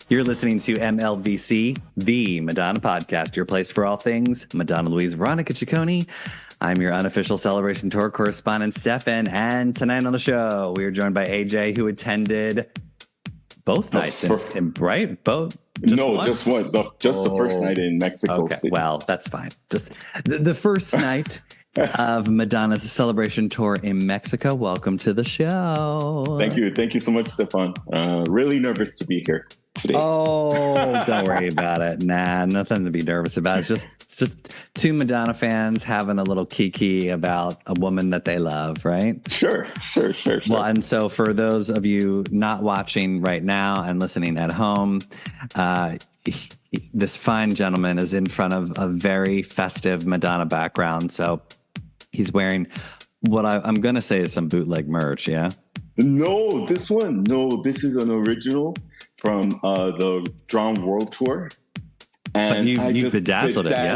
You're listening to MLVC, the Madonna podcast, your place for all things Madonna Louise Veronica Ciccone. I'm your unofficial Celebration Tour correspondent, Stefan, and tonight on the show, we are joined by AJ, who attended both nights, right? Both? Just one. Just the first night in Mexico City. Well, that's fine. Just the first night of Madonna's Celebration Tour in Mexico. Welcome to the show. Thank you so much, Stefan. Really nervous to be here today. Oh, don't worry about it. Nah, nothing to be nervous about. It's just two Madonna fans having a little kiki about a woman that they love, right? Sure. Well, and so for those of you not watching right now and listening at home, this fine gentleman is in front of a very festive Madonna background. So he's wearing what I'm going to say is some bootleg merch, yeah? No, this is an original from the Drown World Tour. And you bedazzled it, yeah?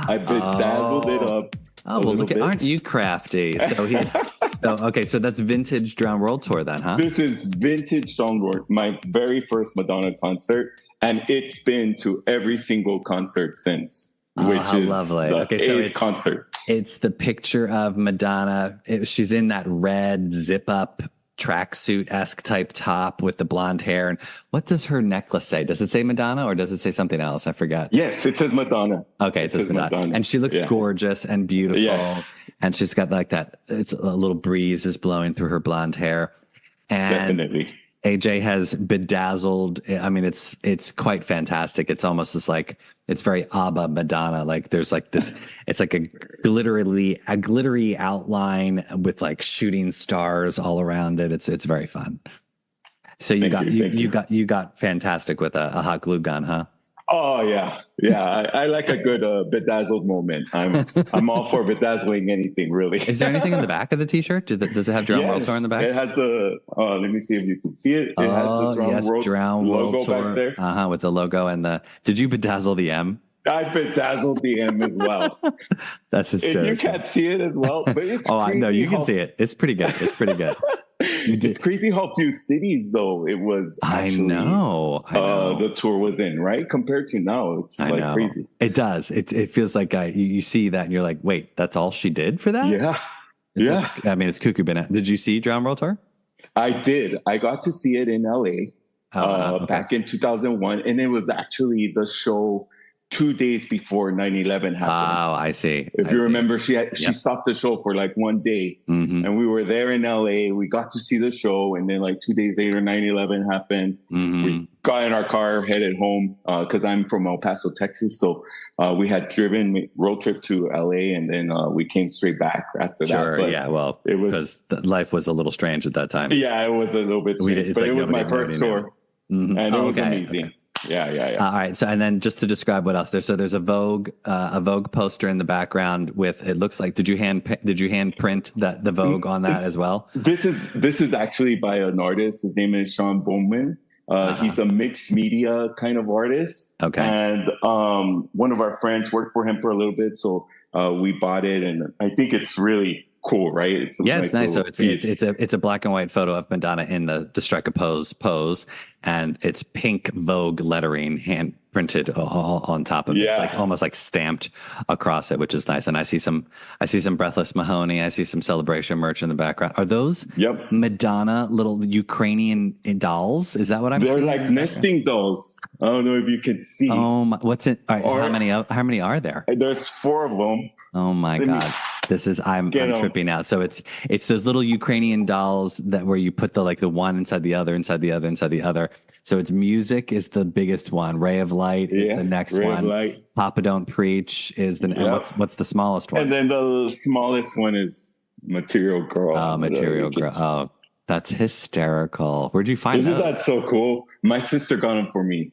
I bedazzled it up. Oh, well, look at, aren't you crafty? So that's vintage Drown World Tour then, huh? This is vintage Drown World, my very first Madonna concert. And it's been to every single concert since, which is lovely. The eighth concert. It's the picture of Madonna. She's in that red zip-up tracksuit-esque type top with the blonde hair. And what does her necklace say? Does it say Madonna or does it say something else? I forgot. Yes, it says Madonna. Okay, it says Madonna. And she looks gorgeous and beautiful. Yes. And she's got like that, it's a little breeze is blowing through her blonde hair. And definitely. AJ has bedazzled. I mean, it's quite fantastic. It's almost just like, it's very ABBA Madonna. Like there's like this, it's like a glittery outline with like shooting stars all around it. It's very fun. So you got fantastic with a hot glue gun, huh? Oh yeah. I like a good bedazzled moment. I'm all for bedazzling anything, really. Is there anything in the back of the T-shirt? Does it have Drown World Tour in the back? It has the. Let me see if you can see it. It has the Drown World logo Tour back there. With the logo and the. Did you bedazzle the M? I bedazzled the M as well. That's hysterical. And you can't see it as well, but it's. I know you can see it. It's pretty good. It's crazy how few cities though it was. Actually, I know. The tour was in, right? Compared to now, it's crazy. It does. It feels like you see that and you're like, wait, that's all she did for that? Yeah. I mean, it's cuckoo banana. Did you see Drown World Tour? I did. I got to see it in LA back in 2001, and it was actually the show 2 days before 9/11 happened. Oh, I see. If you remember, she stopped the show for like 1 day, and we were there in LA. We got to see the show, and then like 2 days later, 9/11 happened. We got in our car, headed home because I'm from El Paso, Texas. So we had driven road trip to LA, and then we came straight back after that. Sure, yeah. Well, it was because life was a little strange at that time. Yeah, it was a little bit strange, but it was my first tour, and it was amazing. Okay. Yeah. All right. So, and then just to describe what else there's a Vogue poster in the background with, it looks like, did you hand print the Vogue on that as well? This is actually by an artist. His name is Sean Bowman. He's a mixed media kind of artist. Okay. And one of our friends worked for him for a little bit. So we bought it, and I think it's really cool, right? It's nice. So it's a black and white photo of Madonna in the strike a pose, and it's pink Vogue lettering hand printed on top of it, like almost like stamped across it, which is nice. And I see some Breathless Mahoney. I see some Celebration merch in the background. Are those Madonna little Ukrainian dolls? Is that what I'm seeing? They're like nesting dolls. I don't know if you can see. Oh my, what's it? All right, so how many are there? There's 4 of them. Oh my God. I'm tripping out. So it's those little Ukrainian dolls where you put the one inside the other. So it's Music is the biggest one. Ray of Light is the next one. Papa Don't Preach is and what's the smallest one? And then the smallest one is Material Girl. Oh, Material Girl. Oh, that's hysterical. Where'd you find those? Isn't that so cool? My sister got them for me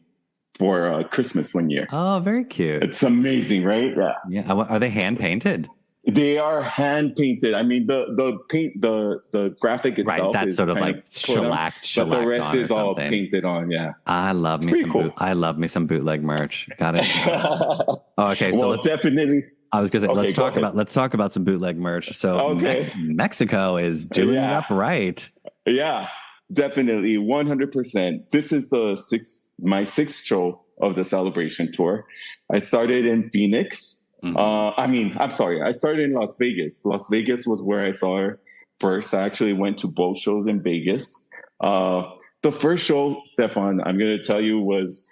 for Christmas one year. Oh, very cute. It's amazing, right? Yeah. Are they hand painted? They are hand painted. I mean, the paint, the graphic itself, that's is sort of like shellacked, but the rest is all painted on. Yeah, I love me some. I love me some bootleg merch. Got it. Okay, so let's definitely. I was gonna say let's talk about some bootleg merch. So Mexico is doing it up right. Yeah. definitely 100%. This is my sixth show of the Celebration tour. I started in Phoenix. I'm sorry. I started in Las Vegas. Las Vegas was where I saw her first. I actually went to both shows in Vegas. The first show, Stefan, I'm going to tell you it was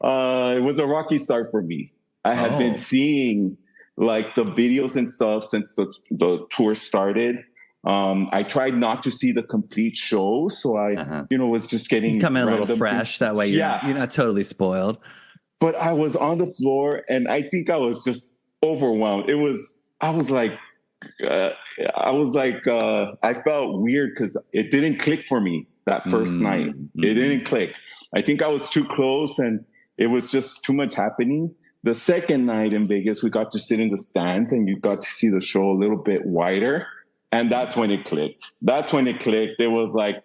a rocky start for me. I had been seeing like the videos and stuff since the tour started. I tried not to see the complete show, so I, was just getting come in a little fresh. That way, you're not totally spoiled. But I was on the floor, and I think I was just overwhelmed. I felt weird because it didn't click for me that first night. It didn't click. I think I was too close, and it was just too much happening. The second night in Vegas, we got to sit in the stands, and you got to see the show a little bit wider. And that's when it clicked. It was like,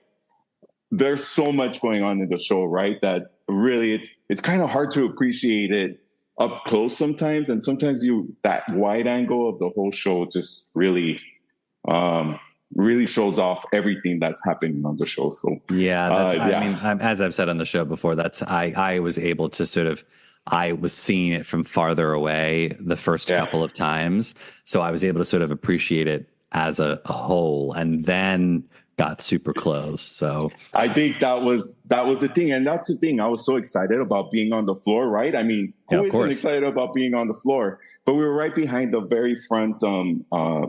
there's so much going on in the show, right? That really, it's kind of hard to appreciate it up close sometimes. And sometimes that wide angle of the whole show just really shows off everything that's happening on the show. So I mean, as I've said on the show before, I was able to I was seeing it from farther away the first couple of times. So I was able to sort of appreciate it as a whole, and then got super close. So I think that was the thing. And that's the thing. I was so excited about being on the floor, right? I mean, who isn't excited about being on the floor? But we were right behind the very front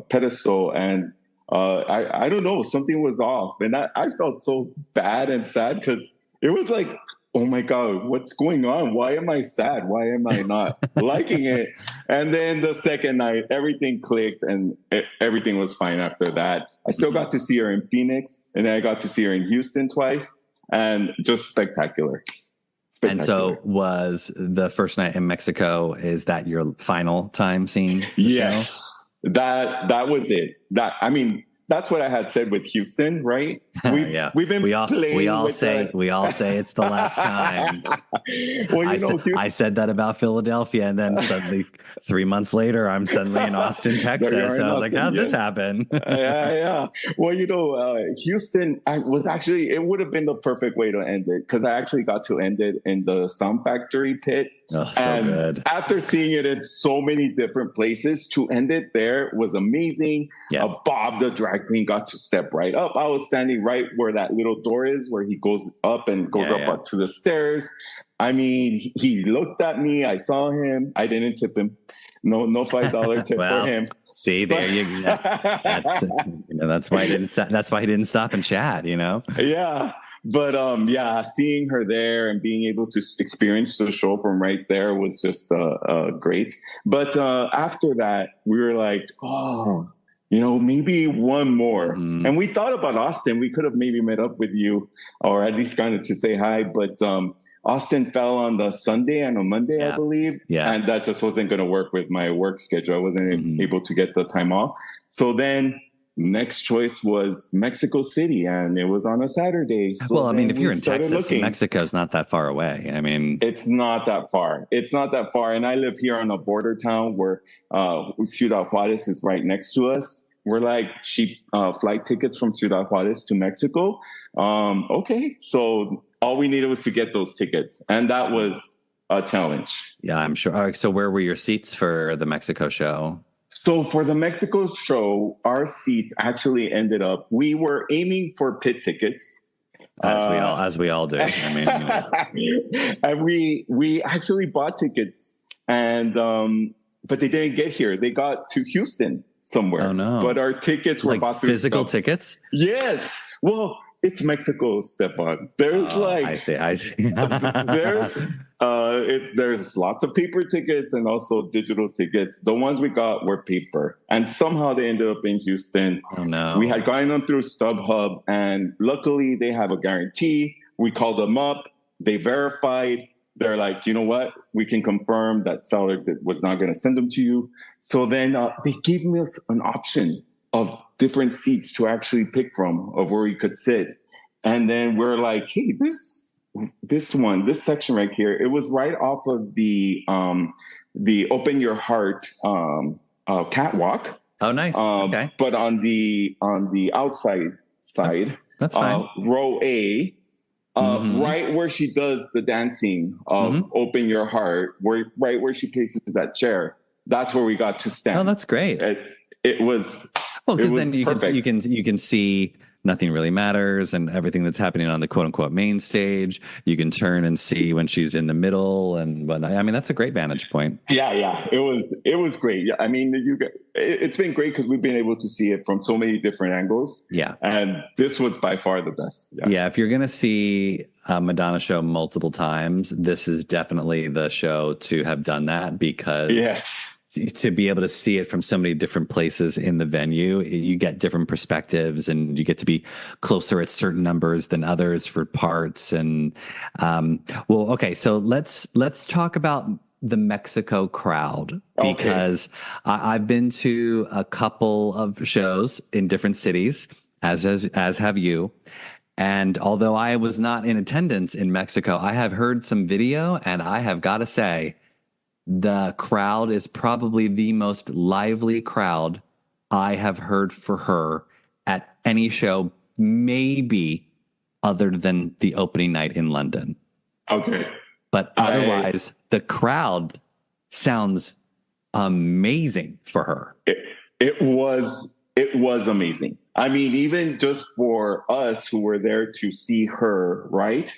pedestal. And I don't know, something was off. And I felt so bad and sad because it was like, oh my God, what's going on? Why am I sad? Why am I not liking it? And then the second night, everything clicked and everything was fine after that. I still got to see her in Phoenix, and then I got to see her in Houston twice, and just spectacular. And so was the first night in Mexico, is that your final time seeing the Yes, show? That was it. That's what I had said with Houston, right? We've been playing. We all say it's the last time. Well, I said that about Philadelphia, and then suddenly 3 months later, I'm suddenly in Austin, Texas. So I was like, how'd this happen? Yeah. Well, Houston it would have been the perfect way to end it, because I actually got to end it in the Sound Factory pit. Oh, so good. After seeing it in so many different places, to end it there was amazing. Yes. Bob, the drag queen, got to step right up. I was standing right where that little door is, where he goes up up to the stairs. I mean, he looked at me. I saw him. I didn't tip him. No $5 tip for him. See, there you go. That's why he didn't stop and chat. Yeah. But seeing her there and being able to experience the show from right there was just great. But after that, we were like, maybe one more. And we thought about Austin. We could have maybe met up with you, or at least kind of to say hi. But Austin fell on the Sunday and a Monday, I believe. Yeah. And that just wasn't going to work with my work schedule. I wasn't able to get the time off. So then next choice was Mexico City, and it was on a Saturday. So if you're in Texas, Mexico's not that far away. I mean, it's not that far. And I live here on a border town where Ciudad Juarez is right next to us. We're like cheap flight tickets from Ciudad Juarez to Mexico. Okay. So all we needed was to get those tickets, and that was a challenge. Yeah, I'm sure. All right, so where were your seats for the Mexico show? So for the Mexico show, our seats actually ended up, we were aiming for pit tickets. As we all do. I mean, and we actually bought tickets, and but they didn't get here. They got to Houston somewhere. Oh no! But our tickets were bought through physical tickets. Yes. Well, it's Mexico, Stefan. There's I see. There's lots of paper tickets and also digital tickets. The ones we got were paper, and somehow they ended up in Houston. Oh no! We had gotten them through StubHub, and luckily they have a guarantee. We called them up. They verified. They're like, you know what? We can confirm that seller was not going to send them to you. So then they gave us an option of different seats to actually pick from, of where we could sit. And then we're like, hey, this section right here, it was right off of the Open Your Heart catwalk. Oh, nice. Okay. But on the outside side. That's fine. Row A, right where she does the dancing of Open Your Heart, right where she places that chair. That's where we got to stand. Oh, that's great. It was because then you can see Nothing Really Matters and everything that's happening on the quote unquote main stage. You can turn and see when she's in the middle and whatnot. I mean, that's a great vantage point. Yeah. It was great. Yeah. I mean, it's been great because we've been able to see it from so many different angles. Yeah. And this was by far the best. Yeah. If you're going to see a Madonna show multiple times, this is definitely the show to have done that, because to be able to see it from so many different places in the venue, you get different perspectives and you get to be closer at certain numbers than others for parts. And okay, so let's talk about the Mexico crowd, because I've been to a couple of shows in different cities, as have you. And although I was not in attendance in Mexico, I have heard some video, and I have got to say, the crowd is probably the most lively crowd I have heard for her at any show, maybe other than the opening night in London. Okay. But otherwise, the crowd sounds amazing for her. It was amazing. I mean, even just for us who were there to see her, right?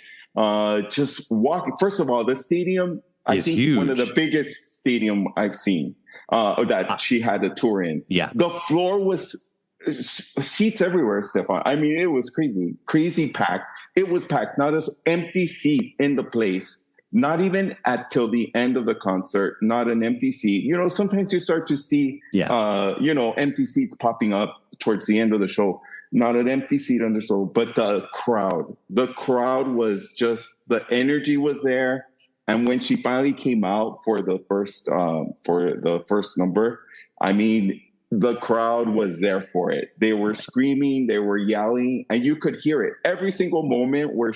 Just walking. First of all, the stadium, I think huge. One of the biggest stadium I've seen that she had a tour in. Yeah. The floor was seats everywhere, Stefan. I mean, it was crazy packed. It was packed. Not an empty seat in the place. Not even till the end of the concert. Not an empty seat. You know, sometimes you start to see, empty seats popping up towards the end of the show. Not an empty seat on the show, but the crowd was just, the energy was there. And when she finally came out for the first number, I mean, the crowd was there for it. They were screaming, they were yelling, and you could hear it. Every single moment where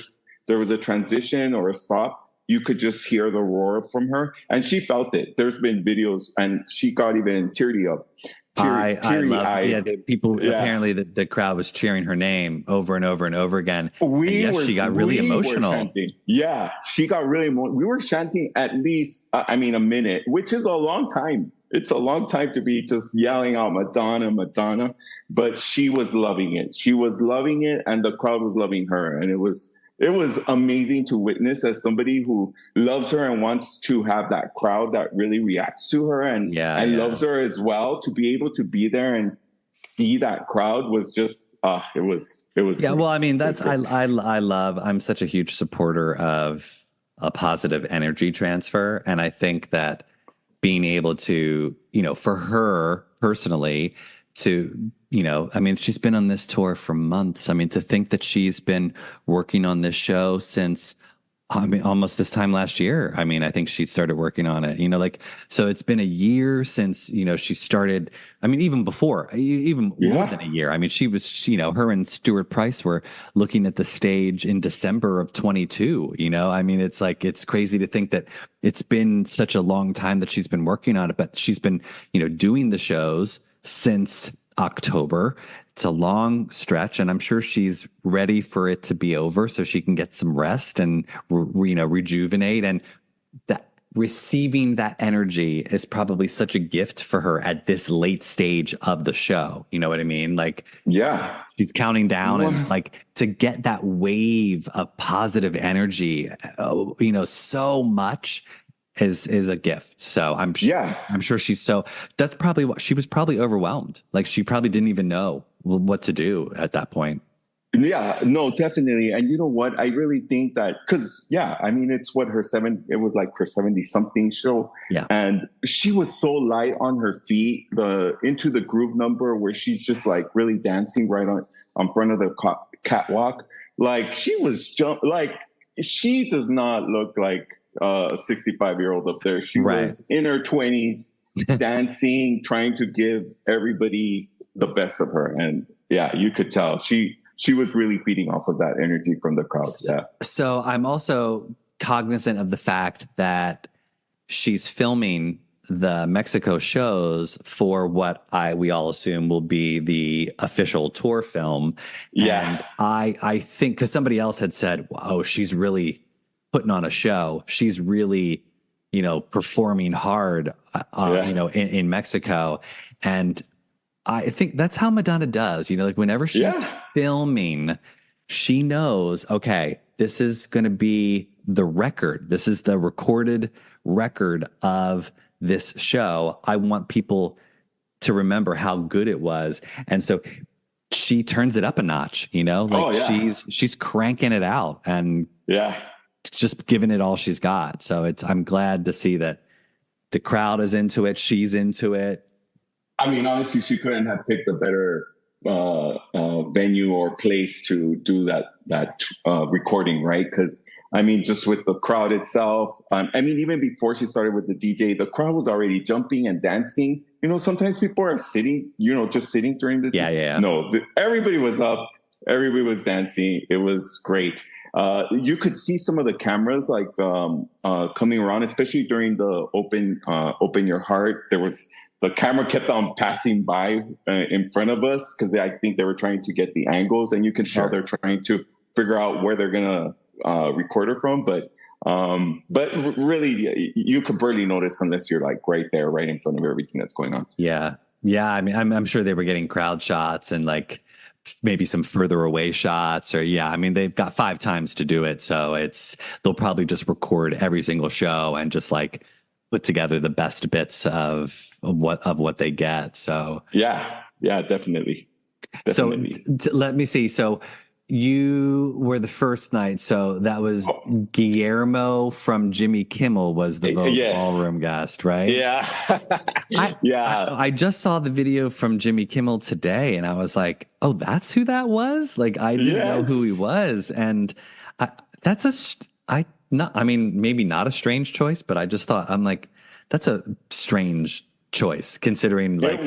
there was a transition or a stop, you could just hear the roar from her. And she felt it. There's been videos, and she got even teary up. I love, apparently the crowd was cheering her name over and over and over again. She got really emotional. Yeah, she got really emotional. We were chanting at least, a minute, which is a long time. It's a long time to be just yelling out Madonna, Madonna. But she was loving it. She was loving it, and the crowd was loving her. And it was amazing to witness as somebody who loves her and wants to have that crowd that really reacts to her and loves her as well. To be able to be there and see that crowd was just, it was. Yeah. Great. Well, I mean, I'm such a huge supporter of a positive energy transfer. And I think that being able to, for her personally, to, she's been on this tour for months. I mean, to think that she's been working on this show since, almost this time last year. I mean, I think she started working on it, so it's been a year since, she started. I mean, even before, more than a year. I mean, she was, her and Stuart Price were looking at the stage in December of 22, I mean, it's like, it's crazy to think that it's been such a long time that she's been working on it, but she's been, doing the shows since October. It's a long stretch, and I'm sure she's ready for it to be over so she can get some rest and rejuvenate. And that receiving that energy is probably such a gift for her at this late stage of the show. You know what I mean? Like, yeah, she's counting down, and it's like to get that wave of positive energy, so much is a gift. So I'm sure that's probably what she was probably overwhelmed. Like, she probably didn't even know what to do at that point. Yeah, no, definitely. And you know what? I really think that it's what it was like her 70 something show. Yeah. And she was so light on her feet, Into the Groove number where she's just like really dancing right on front of the catwalk. Like, she was she does not look like a 65-year-old up there. She was in her 20s, dancing, trying to give everybody the best of her. And yeah, you could tell she was really feeding off of that energy from the crowd. Yeah. So I'm also cognizant of the fact that she's filming the Mexico shows for what we all assume will be the official tour film. Yeah. And I think, because somebody else had said, oh, she's really putting on a show. She's really, performing hard, in Mexico. And I think that's how Madonna does, like whenever she's filming, she knows, okay, this is going to be the record. This is the recorded record of this show. I want people to remember how good it was. And so she turns it up a notch, she's cranking it out and just giving it all she's got. So I'm glad to see that the crowd is into it. She's into it. I mean, honestly, she couldn't have picked a better venue or place to do that recording, right? Because I mean, just with the crowd itself, even before she started with the DJ, the crowd was already jumping and dancing. Sometimes people are sitting, just sitting during the No, everybody was up, everybody was dancing. It was great. You could see some of the cameras coming around, especially during the Open Your Heart. The camera kept on passing by in front of us because I think they were trying to get the angles, and you can tell they're trying to figure out where they're gonna record her from. But really, you could barely notice unless you're like right there, right in front of everything that's going on. Yeah. I mean, I'm sure they were getting crowd shots and like maybe some further away shots, or they've got 5 times to do it, so they'll probably just record every single show and just like put together the best bits of what they get. So definitely. So let me see. So you were the first night. So that was Guillermo from Jimmy Kimmel was the Vogue ballroom guest, right? Yeah. I just saw the video from Jimmy Kimmel today, and I was like, oh, that's who that was? Like, I didn't know who he was. And maybe not a strange choice, but I just thought, I'm like, that's a strange choice considering like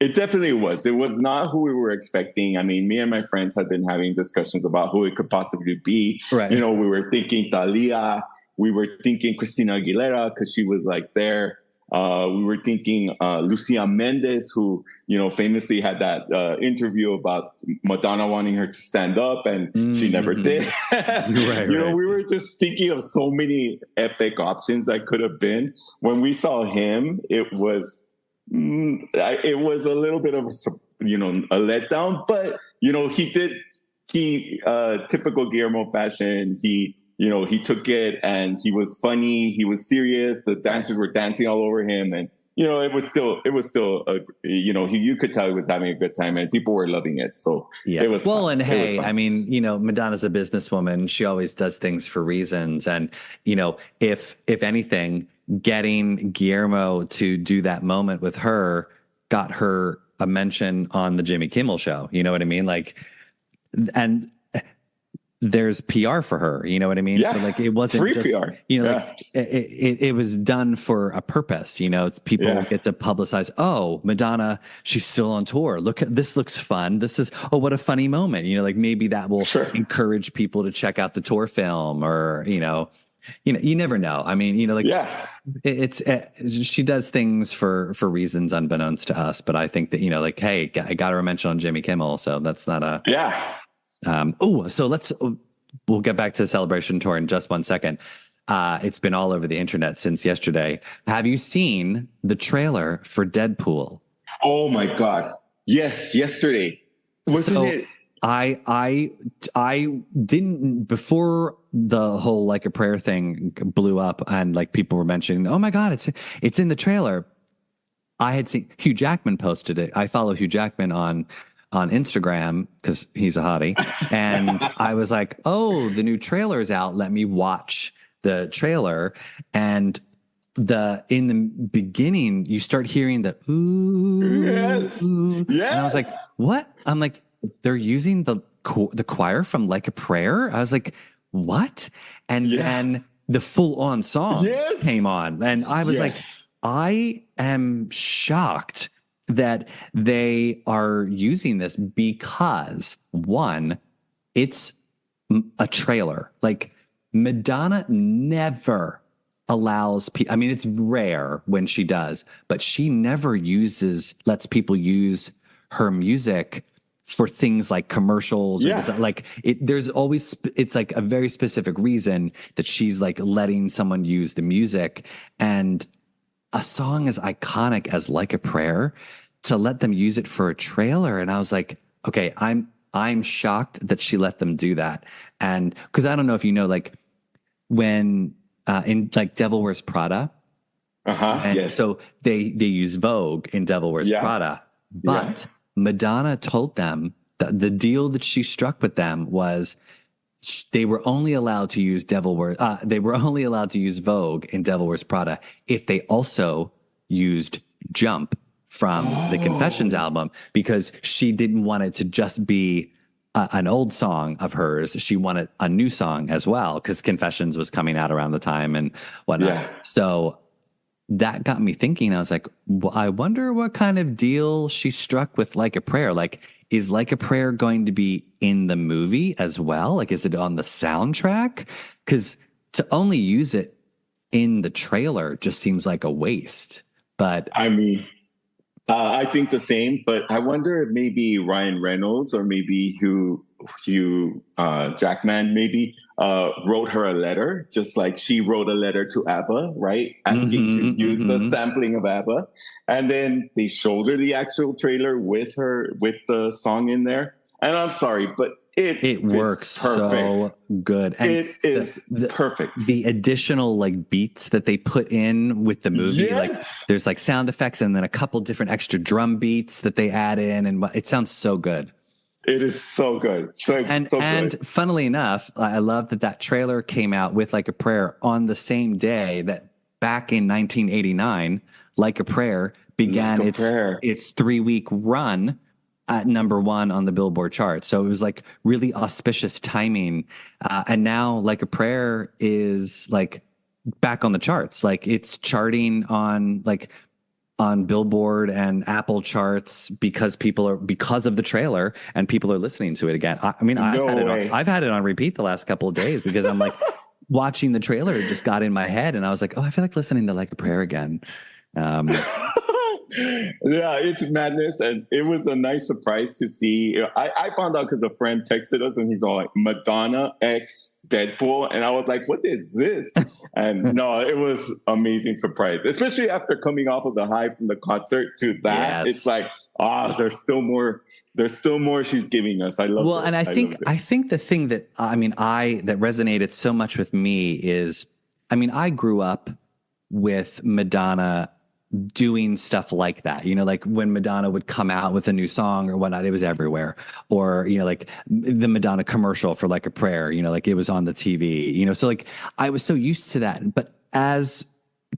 It definitely was. It was not who we were expecting. I mean, me and my friends had been having discussions about who it could possibly be. Right. We were thinking Thalia. We were thinking Christina Aguilera because she was like there. We were thinking Lucia Mendez, who, famously had that interview about Madonna wanting her to stand up, and she never did. Right. We were just thinking of so many epic options that could have been. When we saw him, it was a little bit of a letdown, but he typical Guillermo fashion, he took it and he was funny, he was serious, the dancers were dancing all over him, and it was still you could tell he was having a good time and people were loving it. So it was well fun. And hey, I mean, Madonna's a businesswoman, she always does things for reasons, and if anything, getting Guillermo to do that moment with her got her a mention on the Jimmy Kimmel show. You know what I mean? Like, and there's PR for her. You know what I mean? Yeah. So like, it wasn't free just, PR. Like it was done for a purpose. People get to publicize, oh, Madonna, she's still on tour. Look at this, looks fun. This is, oh, what a funny moment. Like maybe that will encourage people to check out the tour film, or, you never know. I mean, she does things for reasons unbeknownst to us. But I think that, like, hey, I got her a mention on Jimmy Kimmel, so that's not a so we'll get back to the Celebration tour in just 1 second. It's been all over the internet since yesterday. Have you seen the trailer for Deadpool? Oh my God! Yes, yesterday. Wasn't it? I didn't, before the whole Like a Prayer thing blew up and like people were mentioning, oh my God, it's in the trailer. I had seen Hugh Jackman posted it. I follow Hugh Jackman on Instagram because he's a hottie. And I was like, oh, the new trailer is out. Let me watch the trailer. And in the beginning, you start hearing the ooh, ooh. And I was like, what? I'm like, they're using the choir from Like a Prayer. I was like, what? And then the full on song came on, and I was like, I am shocked that they are using this, because one, it's a trailer. Like Madonna never allows I mean, it's rare when she does, but she never lets people use her music for things like commercials or like there's always, it's like a very specific reason that she's like letting someone use the music. And a song as iconic as Like a Prayer, to let them use it for a trailer. And I was like, okay, I'm shocked that she let them do that. And because I don't know if you know, like when in like Devil Wears Prada, yes. So they use Vogue in Devil Wears Prada, but Madonna told them that the deal that she struck with them was they were only allowed to use Vogue in Devil Wears Prada if they also used Jump from the Confessions album, because she didn't want it to just be an old song of hers. She wanted a new song as well, because Confessions was coming out around the time and whatnot. So that got me thinking. I was like, well, I wonder what kind of deal she struck with Like a Prayer. Like, is Like a Prayer going to be in the movie as well? Like, is it on the soundtrack? Because to only use it in the trailer just seems like a waste. But I mean, I think the same, but I wonder if maybe Ryan Reynolds or maybe Hugh Jackman maybe wrote her a letter, just like she wrote a letter to ABBA, right? Asking to use the sampling of ABBA. And then they showed her the actual trailer with the song in there. And I'm sorry, but it works so good. And it is perfect. The additional like beats that they put in with the movie, like there's like sound effects and then a couple different extra drum beats that they add in, and it sounds so good. It is so good. And funnily enough, I love that trailer came out with Like a Prayer on the same day that back in 1989, Like a Prayer began its 3-week run at #1 on the Billboard chart. So it was like really auspicious timing. And now Like a Prayer is like back on the charts. Like it's charting on Billboard and Apple charts because of the trailer, and people are listening to it again. I mean, I've had it on repeat the last couple of days because I'm like watching the trailer. It just got in my head and I was like, oh, I feel like listening to Like a Prayer again. Yeah, it's madness, and it was a nice surprise to see. I found out because a friend texted us, and he's all like, "Madonna X Deadpool," and I was like, "What is this?" And no, it was amazing surprise, especially after coming off of the high from the concert to that. Yes. It's like, there's still more. There's still more she's giving us. I love. Well, and I think the thing that that resonated so much with me is, I grew up with Madonna doing stuff like that, like when Madonna would come out with a new song or whatnot, it was everywhere. Or, like the Madonna commercial for Like a Prayer, like it was on the TV, so like I was so used to that. But as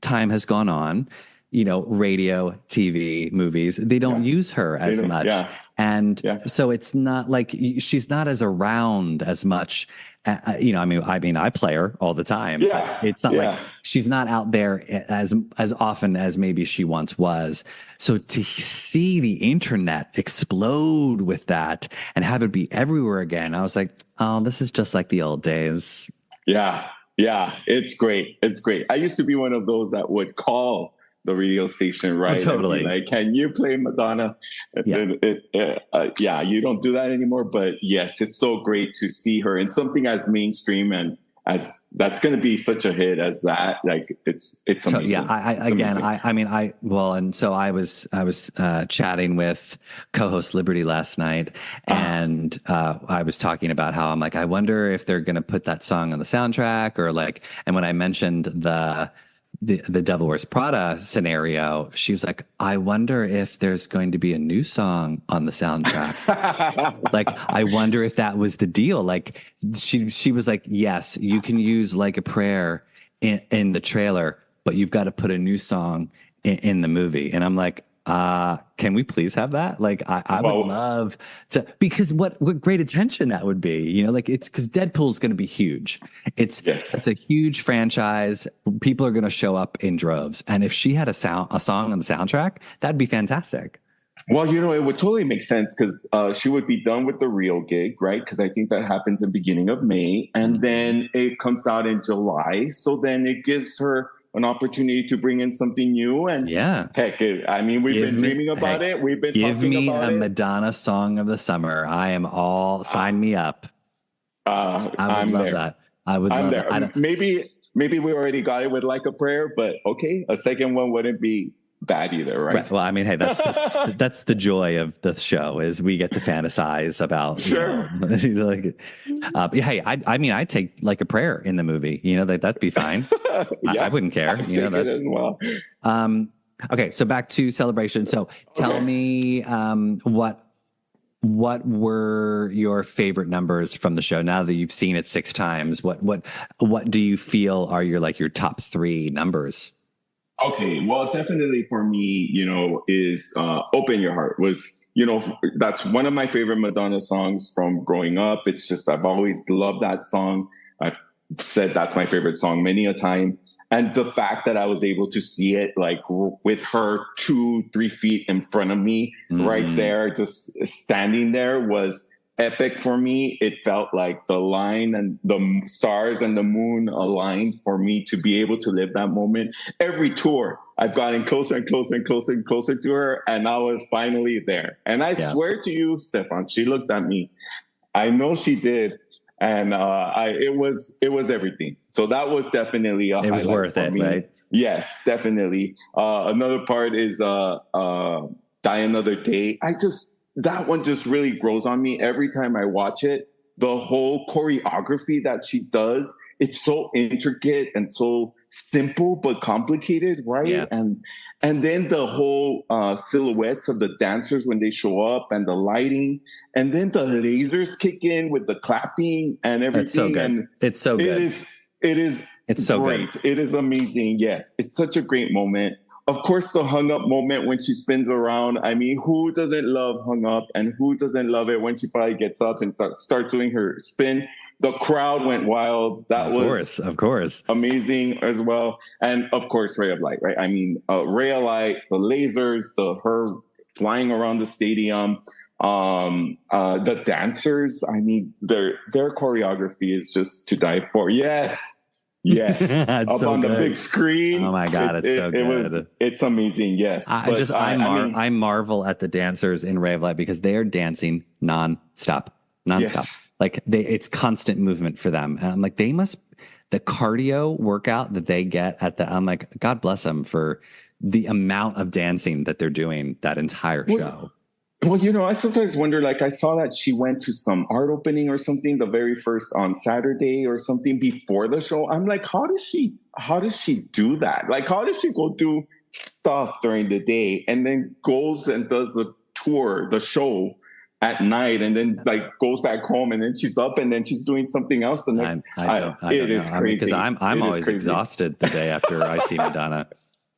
time has gone on, radio, TV, movies, they don't use her as much. Yeah. And so it's not like she's not as around as much. I play her all the time. Yeah. But it's not like she's not out there as often as maybe she once was. So to see the internet explode with that and have it be everywhere again, I was like, oh, this is just like the old days. Yeah. Yeah. It's great. It's great. I used to be one of those that would call the radio station, right? Oh, totally. Like, can you play Madonna? Yeah. You don't do that anymore, but yes, it's so great to see her in something as mainstream and as that's going to be such a hit as that. Like it's amazing. So, yeah. I was chatting with co-host Liberty last night, and I was talking about how I'm like, I wonder if they're going to put that song on the soundtrack, or like, and when I mentioned the Devil Wears Prada scenario, she was like, I wonder if there's going to be a new song on the soundtrack. Like, I wonder if that was the deal. Like she was like, yes, you can use Like a Prayer in the trailer, but you've got to put a new song in the movie. And I'm like, can we please have that? Like, I would love to, because what great attention that would be, like it's because Deadpool's going to be huge. It's a huge franchise. People are going to show up in droves. And if she had a song on the soundtrack, that'd be fantastic. Well, it would totally make sense because she would be done with the real gig, right? Because I think that happens in the beginning of May, and then it comes out in July. So then it gives her an opportunity to bring in something new. And heck, I mean, we've been dreaming about it. We've been talking about it. Give me a Madonna song of the summer. I am all, sign me up. I would love that. I would love that. Maybe we already got it with Like a Prayer, but okay, a second one wouldn't be bad either, right? Well, I mean, hey, that's the joy of the show is we get to fantasize about. Sure. Hey, I mean, I'd take Like a Prayer in the movie. That'd be fine. I wouldn't care. Take it as well. Okay, so back to Celebration. So tell me, what were your favorite numbers from the show? Now that you've seen it 6 times, what do you feel are your top 3 numbers? Okay, well, definitely for me, is Open Your Heart was, that's one of my favorite Madonna songs from growing up. It's just, I've always loved that song. I've said that's my favorite song many a time. And the fact that I was able to see it like with her 2-3 feet in front of me right there, just standing there was epic for me. It felt like the line and the stars and the moon aligned for me to be able to live that moment. Every tour, I've gotten closer and closer and closer and closer to her, and I was finally there. And I swear to you, Stefan, she looked at me. I know she did, and it was everything. So that was definitely a highlight. It was worth it, right? Yes, definitely. Another part is Die Another Day. That one just really grows on me every time I watch it. The whole choreography that she does, it's so intricate and so simple but complicated, right? Yeah. And then the whole silhouettes of the dancers when they show up and the lighting, and then the lasers kick in with the clapping and everything. It's so good. And it's so good. It's so great. Good. It is amazing. Yes, it's such a great moment. Of course, the hung up moment when she spins around. I mean, who doesn't love hung up, and who doesn't love it when she probably gets up and starts doing her spin? The crowd went wild. That was of course, amazing as well. And of course, Ray of Light, right? I mean, Ray of Light, the lasers, her flying around the stadium, the dancers. I mean, their choreography is just to die for. Yes. Up so on good. the big screen. Oh my God, it's so good. It's amazing. Yes, I marvel at the dancers in Ray of Light because they are dancing nonstop. Yes. Like it's constant movement for them. And I'm like, the cardio workout that they get I'm like, God bless them for the amount of dancing that they're doing that entire show. Well, I sometimes wonder, like I saw that she went to some art opening or something the very first on Saturday or something before the show. I'm like, how does she do that? Like, how does she go do stuff during the day and then goes and does the tour, the show at night, and then like goes back home and then she's up and then she's doing something else? And I don't know. Is crazy because I'm always exhausted the day after I see Madonna.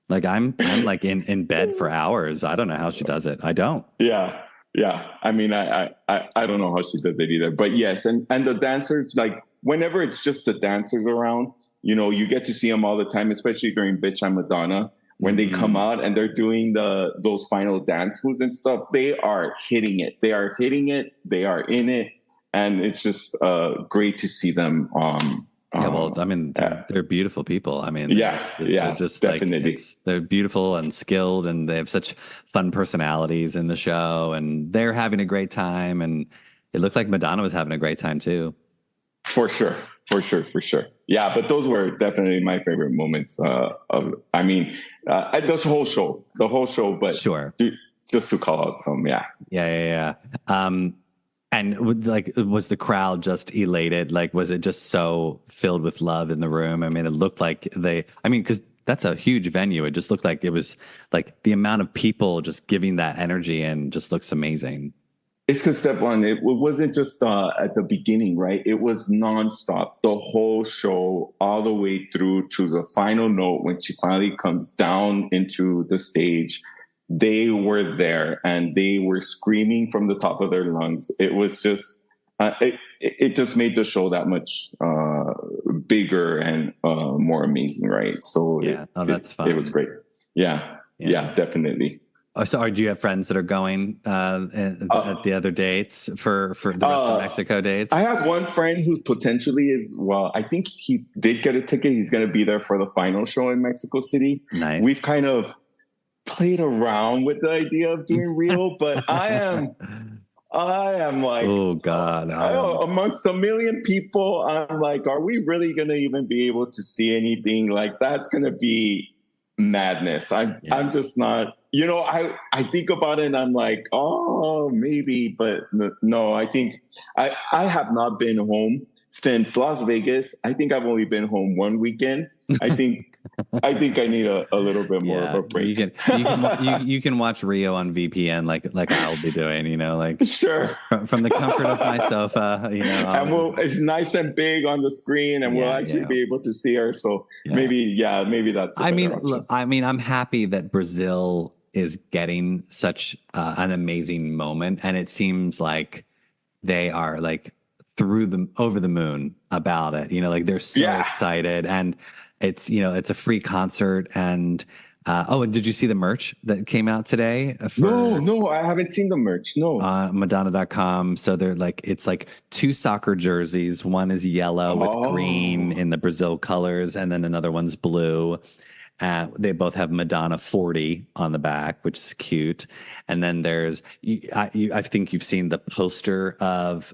Like I'm like in bed for hours. I don't know how she does it. I don't. Yeah. I mean, I don't know how she does it either. But yes, and the dancers, like whenever it's just the dancers around, you get to see them all the time, especially during Bitch I'm Madonna, when they come out and they're doing those final dance moves and stuff. They are hitting it. They are in it, and it's just great to see them. I mean, they're beautiful people. I mean, they're just definitely. Like, they're beautiful and skilled, and they have such fun personalities in the show, and they're having a great time. And it looked like Madonna was having a great time too. For sure. Yeah, but those were definitely my favorite moments. The whole show, but sure, just to call out some, yeah. And was the crowd just elated? Like, was it just so filled with love in the room? I mean, it looked like because that's a huge venue. It just looked like it was like the amount of people just giving that energy and just looks amazing. It's because, Stefan, it wasn't just at the beginning, right? It was nonstop, the whole show, all the way through to the final note when she finally comes down into the stage. They were there and they were screaming from the top of their lungs. It was just, it just made the show that much bigger and more amazing, right? So that's fun. It was great. Yeah, definitely. So do you have friends that are going at the other dates for the rest of Mexico dates? I have one friend who potentially is, well, I think he did get a ticket. He's going to be there for the final show in Mexico City. Nice. We've kind of played around with the idea of doing Rio, but I am like, oh God, amongst a million people, I'm like, are we really going to even be able to see anything? Like, that's going to be madness. I'm just not, I think about it and I'm like, oh, maybe, but no, I think I have not been home since Las Vegas. I think I've only been home one weekend. I think I need a little bit more of a break. You can watch Rio on VPN like I'll be doing, like sure from the comfort of my sofa, and it's nice and big on the screen, and we'll actually be able to see her. So maybe that's. Look, I'm happy that Brazil is getting such an amazing moment, and it seems like they are like over the moon about it. Like they're so excited and. It's it's a free concert and and did you see the merch that came out today? No, I haven't seen the merch. No. Madonna.com. So they're like it's like 2 soccer jerseys. One is yellow with green in the Brazil colors, and then another one's blue. They both have Madonna 40 on the back, which is cute. And then there's, I think you've seen the poster of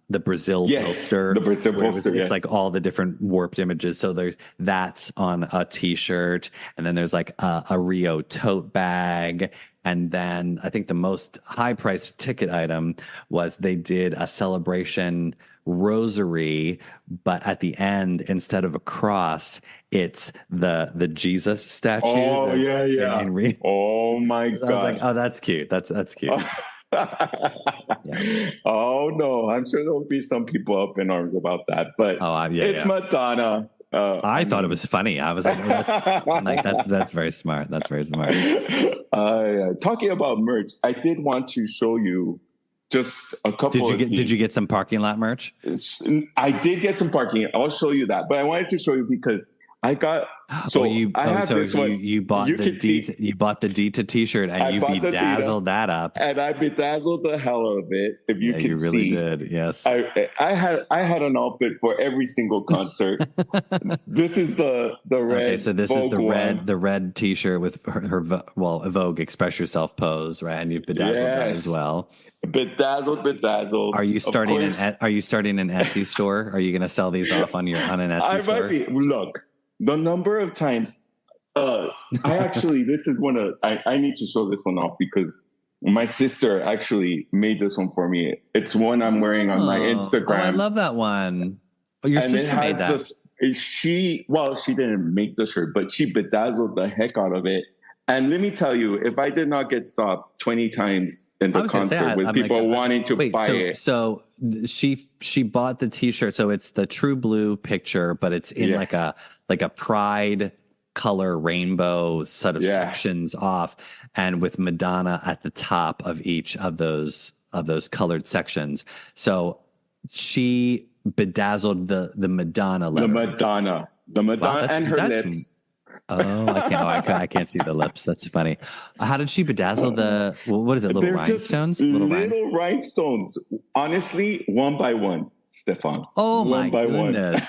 the Brazil poster. The Brazil poster. It's like all the different warped images. So that's on a T-shirt, and then there's like a Rio tote bag. And then I think the most high-priced ticket item was they did a celebration rosary, but at the end, instead of a cross, it's the Jesus statue. Oh yeah. Oh my God! I was like, oh, that's cute. That's cute. Oh no, I'm sure there'll be some people up in arms about that, but it's Madonna. I thought it was funny. I was like, that's very smart. That's very smart. Talking about merch, I did want to show you just a couple. Did you get some parking lot merch? I did get some parking. I'll show you that, but I wanted to show you because I got. You bought the Dita T-shirt and you bedazzled that up. And I bedazzled the hell out of it. If you can see, you really did. Yes, I had an outfit for every single concert. This is the red. Okay, so this Vogue is the red T-shirt with her Vogue Express Yourself pose, right? And you've bedazzled that as well. Bedazzled. Are you starting an Etsy store? Are you going to sell these off on an Etsy store? Might be. Look. The number of times, this is I need to show this one off because my sister actually made this one for me. It's one I'm wearing on my Instagram. Oh, I love that one. Oh, your sister made that. She didn't make the shirt, but she bedazzled the heck out of it. And let me tell you, if I did not get stopped 20 times in the concert with people wanting to buy it. So she bought the T-shirt. So it's the True Blue picture, but it's in like a pride color rainbow set of sections off, and with Madonna at the top of each of those colored sections. So she bedazzled the Madonna letter. The Madonna and her lips. Oh, I can't see the lips. That's funny. How did she bedazzle what is it? Little rhinestones? Little rhinestones. Honestly, one by one, Stefan. Oh my goodness.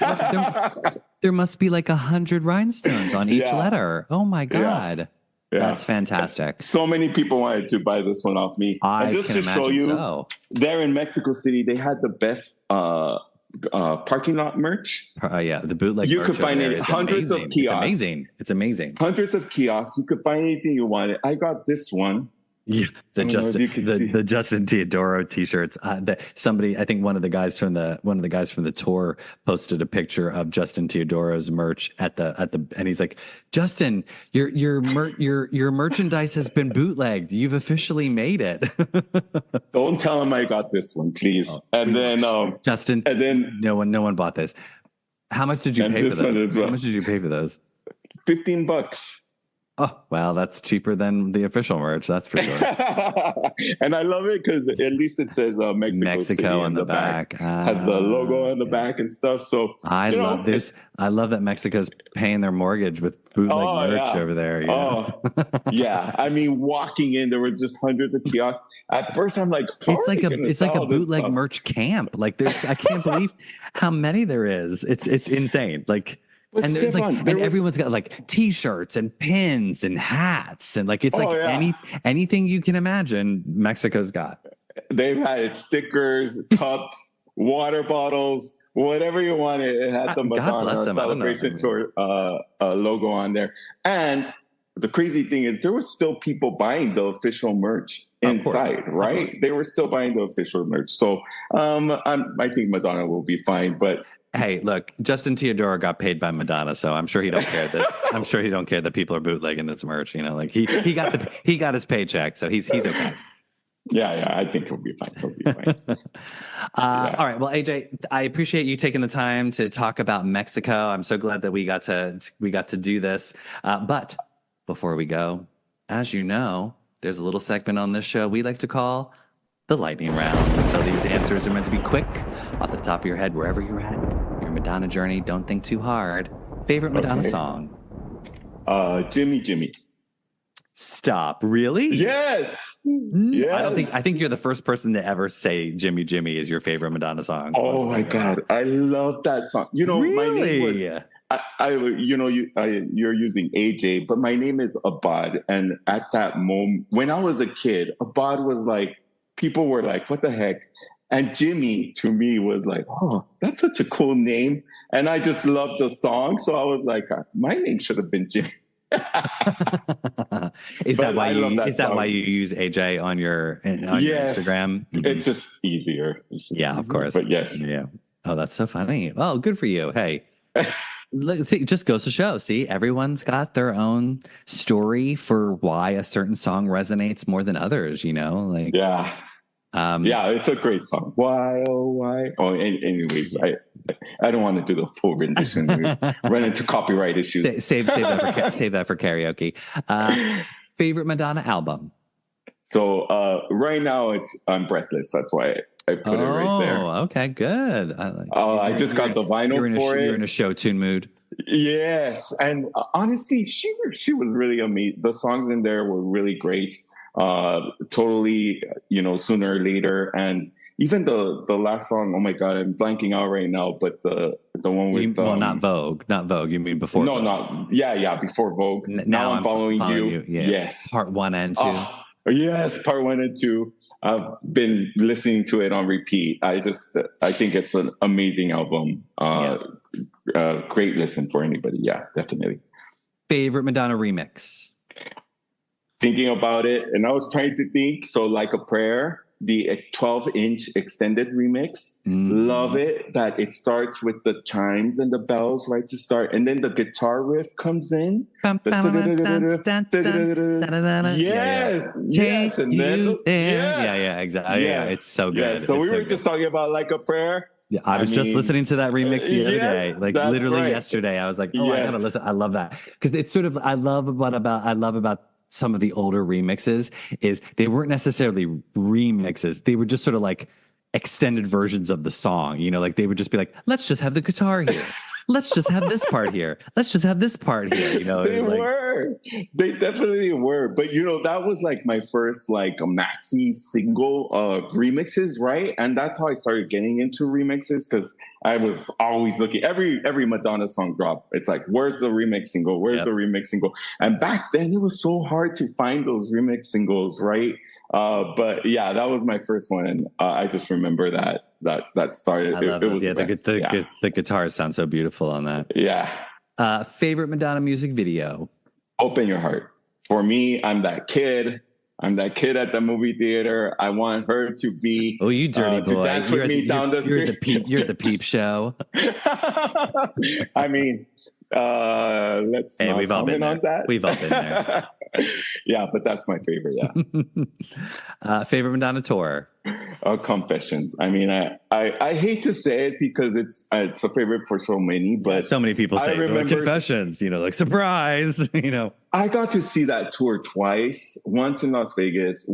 There must be like 100 rhinestones on each letter. Oh my God. Yeah. That's fantastic. So many people wanted to buy this one off me. Just to show you, there in Mexico City, they had the best parking lot merch. The bootleg. You could find it hundreds of kiosks. It's amazing. Hundreds of kiosks. You could find anything you wanted. I got this one. Yeah, the Justin Teodoro T-shirts. I think one of the guys from the tour posted a picture of Justin Teodoro's merch at the, and he's like, Justin, your merchandise has been bootlegged. You've officially made it. Don't tell him I got this one, please. Justin, and then no one bought this. How much did you pay for those? How much did you pay for those? $15. Oh, well, that's cheaper than the official merch. That's for sure. And I love it because at least it says Mexico on the back. Has the logo on the back and stuff. So I love this. I love that Mexico's paying their mortgage with bootleg merch over there. Yeah. I mean, walking in, there were just hundreds of kiosks. At first, I'm like, it's like a bootleg merch camp. Like I can't believe how many there is. It's insane. Like. And there's everyone's got like T-shirts and pins and hats and like it's anything you can imagine. Mexico's got. They've had stickers, cups, water bottles, whatever you wanted. It had the Madonna Celebration Tour logo on there. And the crazy thing is, there were still people buying the official merch inside, right? They were still buying the official merch. So I think Madonna will be fine, but. Hey, look, Justin Teodoro got paid by Madonna, so I'm sure he don't care that people are bootlegging this merch. You know, like he got his paycheck, so he's okay. Yeah, I think he'll be fine. All right, well, AJ, I appreciate you taking the time to talk about Mexico. I'm so glad that we got to do this. But before we go, as you know, there's a little segment on this show we like to call the lightning round. So these answers are meant to be quick, off the top of your head, wherever you're at. Your Madonna journey, don't think too hard. Favorite Madonna song? Jimmy. Stop. Really? Yes. I think you're the first person to ever say Jimmy is your favorite Madonna song. Oh my God. I love that song. You know, my name was you're using AJ, but my name is Abad. And at that moment, when I was a kid, Abad was like, people were like, what the heck? And Jimmy, to me, was like, oh, that's such a cool name. And I just loved the song. So I was like, my name should have been Jimmy. Is that why you use AJ on your Instagram? Mm-hmm. It's just easier. Of course. But yes. Yeah. Oh, that's so funny. Oh, good for you. Hey. See, it just goes to show. See, everyone's got their own story for why a certain song resonates more than others. You know, like it's a great song. Why? Oh, why? Oh, anyways, I don't want to do the full rendition. Run into copyright issues. Save that for karaoke. Favorite Madonna album? So right now I'm Breathless. That's why I put it right there. Oh, okay, good. I just got the vinyl for it. You're in a show tune mood. Yes, and honestly, she was really amazing. The songs in there were really great. Totally, Sooner or Later, and even the last song. Oh my God, I'm blanking out right now. But the one with not Vogue. You mean before? No, Vogue. not before Vogue. Now I'm following you. Yeah. Yes, part 1 and 2. Yes, part 1 and 2. I've been listening to it on repeat. I think it's an amazing album. Great listen for anybody. Yeah, definitely. Favorite Madonna remix? Thinking about it, and I was trying to think. So, Like a Prayer, the 12-inch extended remix. Love it that it starts with the chimes and the bells right to start, and then the guitar riff comes in. Yes. Exactly. Yeah, it's so good. So we were just talking about Like a Prayer. Yeah, I was just listening to that remix the other day, literally yesterday. I was like, I gotta listen. I love that because it's sort of I love about some of the older remixes is they weren't necessarily remixes. They were just sort of like extended versions of the song, like they would just be like, let's just have the guitar here. Let's just have this part here. Let's just have this part here. They definitely were. But that was like my first like maxi single remixes, right? And that's how I started getting into remixes because I was always looking every Madonna song drop. It's like, where's the remix single? Where's the remix single? And back then it was so hard to find those remix singles, right? But yeah, that was my first one, and I just remember that started. I love those. The guitars sound so beautiful on that. Yeah. Favorite Madonna music video? Open Your Heart. For me, I'm that kid at the movie theater. I want her to be. Oh, you dirty boy! To dance with me down the street. You're the peep show. I mean, Let's not we've all been comment there. on that. We've all been there. Yeah, but that's my favorite. Yeah. Favorite Madonna tour? Confessions. I mean, I hate to say it because it's a favorite for so many, but so many people say like Confessions. Like surprise. I got to see that tour twice. Once in Las Vegas,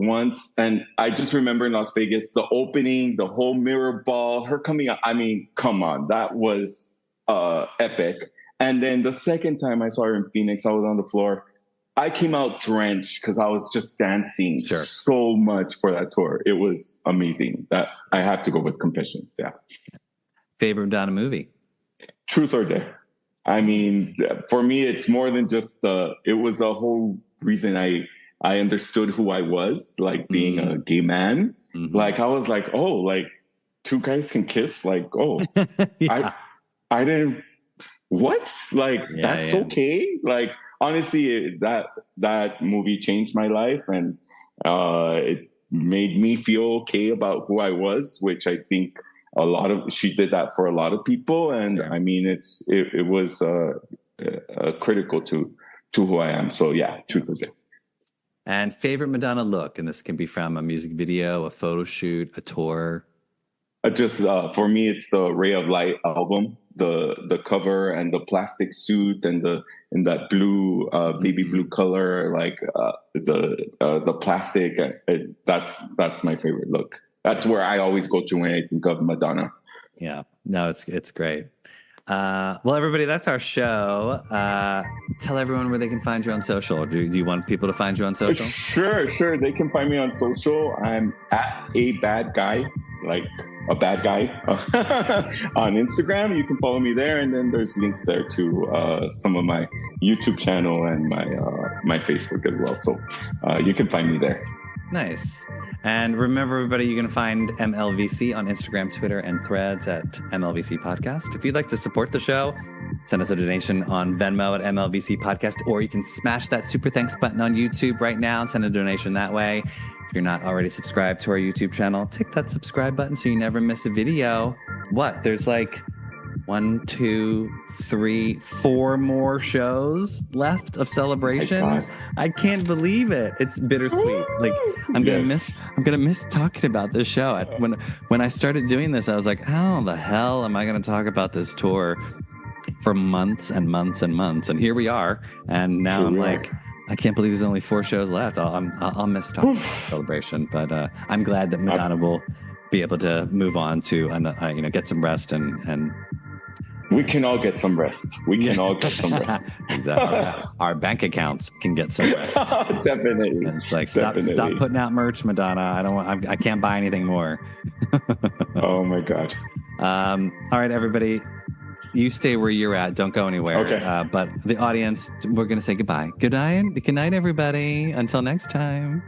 and I just remember in Las Vegas the opening, the whole mirror ball, her coming out. I mean, come on, that was epic. And then the second time I saw her in Phoenix, I was on the floor. I came out drenched because I was just dancing so much for that tour. It was amazing. That I have to go with Confessions. Yeah. Favorite Madonna movie? Truth or Dare. I mean, for me, it's more than just it was a whole reason I understood who I was, like being a gay man. Mm-hmm. Like I was like, oh, like two guys can kiss. Like, oh, I didn't. What? Like that's okay. Like honestly, that movie changed my life, and it made me feel okay about who I was, which I think she did that for a lot of people, and I mean it was critical to who I am. So yeah, Truth or Dare. And favorite Madonna look, and this can be from a music video, a photo shoot, a tour. Just for me, it's the Ray of Light album. The cover and the plastic suit and that blue baby blue color, like the plastic. That's my favorite look. That's where I always go to when I think of Madonna. Yeah, no, it's great. Well, everybody, that's our show. Tell everyone where they can find you on social. Do you want people to find you on social? Sure. They can find me on social. I'm at a bad guy, like a bad guy on Instagram. You can follow me there, and then there's links there to some of my YouTube channel and my Facebook as well. So you can find me there. Nice. And remember, everybody, you can find MLVC on Instagram, Twitter, and Threads at MLVC Podcast. If you'd like to support the show, send us a donation on Venmo at MLVC Podcast, or you can smash that super thanks button on YouTube right now and send a donation that way. If you're not already subscribed to our YouTube channel, tick that subscribe button so you never miss a video. What? There's like 1, 2, 3, 4 more shows left of Celebration. I can't believe it. It's bittersweet. Like I'm gonna miss talking about this show. When I started doing this, I was like, how the hell am I gonna talk about this tour for months and months and months? And here we are. And now I'm like, I can't believe there's only 4 shows left. I'll miss talking about Celebration, but I'm glad that Madonna will be able to move on to get some rest and. We can all get some rest. Exactly. Our bank accounts can get some rest. Definitely. And it's like stop putting out merch, Madonna. I can't buy anything more. Oh my God. All right, everybody. You stay where you're at. Don't go anywhere. Okay. But the audience, we're going to say goodbye. Good night, everybody. Until next time.